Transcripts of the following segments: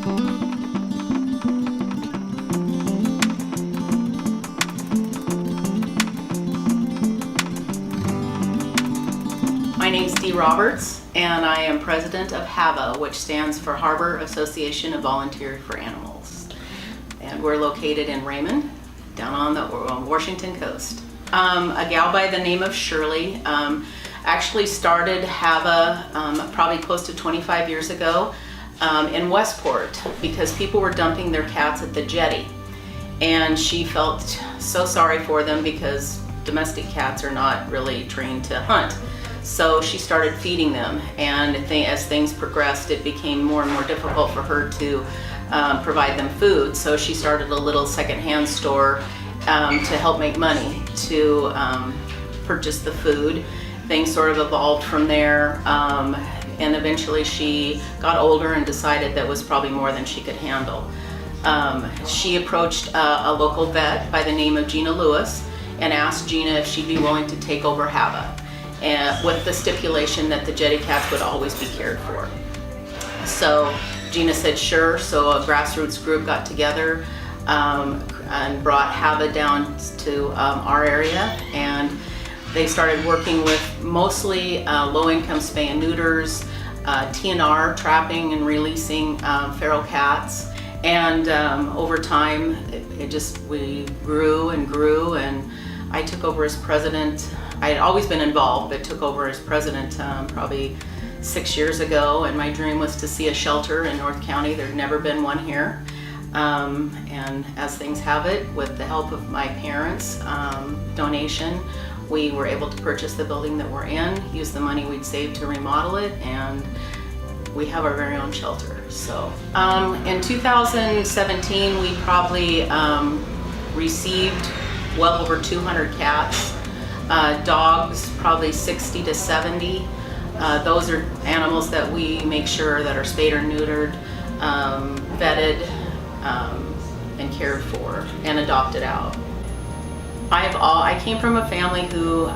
My name's Dee Roberts, and I am president of HAVA, which stands for Harbor Association of Volunteers for Animals. And we're located in Raymond, down on the Washington coast. A gal by the name of Shirley actually started HAVA probably close to 25 years ago in Westport because people were dumping their cats at the jetty. And she felt so sorry for them because domestic cats are not really trained to hunt. So she started feeding them, and as things progressed, it became more and more difficult for her to provide them food. So she started a little secondhand store to help make money to purchase the food. Things sort of evolved from there, and eventually she got older and decided that was probably more than she could handle. She approached a local vet by the name of Gina Lewis and asked Gina if she'd be willing to take over HAVA, and with the stipulation that the jetty cats would always be cared for. So Gina said sure, so a grassroots group got together and brought HAVA down to our area, and they started working with mostly low-income spay and neuters, TNR, trapping and releasing feral cats, and over time we grew and grew, and I took over as president. I had always been involved, but took over as president probably 6 years ago, and my dream was to see a shelter in North County. There'd never been one here. And as things have it, with the help of my parents' donation, we were able to purchase the building that we're in, use the money we'd saved to remodel it, and we have our very own shelter. So in 2017, we probably received well over 200 cats. Dogs, probably 60 to 70. Those are animals that we make sure that are spayed or neutered, vetted, and cared for, and adopted out. I came from a family who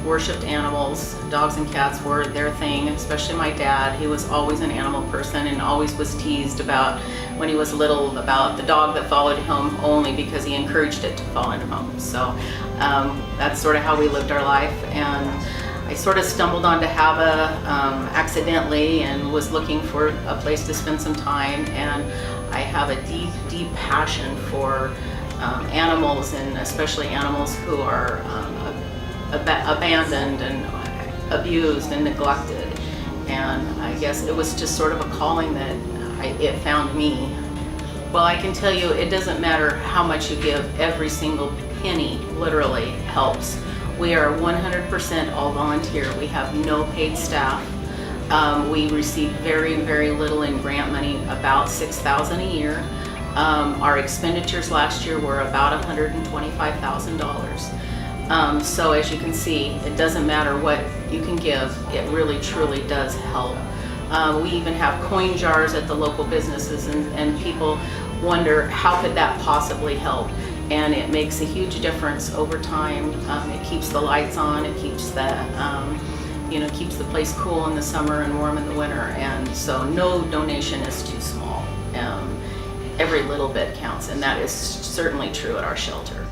worshipped animals. Dogs and cats were their thing, especially my dad. He was always an animal person and always was teased about, when he was little, about the dog that followed him only because he encouraged it to follow him. So that's sort of how we lived our life. And I sort of stumbled onto HAVA accidentally and was looking for a place to spend some time. And I have a deep, deep passion for animals, and especially animals who are abandoned and abused and neglected. And I guess it was just sort of a calling that it found me. Well, I can tell you, it doesn't matter how much you give, every single penny literally helps. We are 100% all volunteer. We have no paid staff. We receive very, very little in grant money, about $6,000 a year. Our expenditures last year were about $125,000. So as you can see, it doesn't matter what you can give, it really truly does help. We even have coin jars at the local businesses, and people wonder how could that possibly help, and it makes a huge difference over time. It keeps the lights on, it keeps keeps the place cool in the summer and warm in the winter, and so no donation is too small. Every little bit counts, and that is certainly true at our shelter.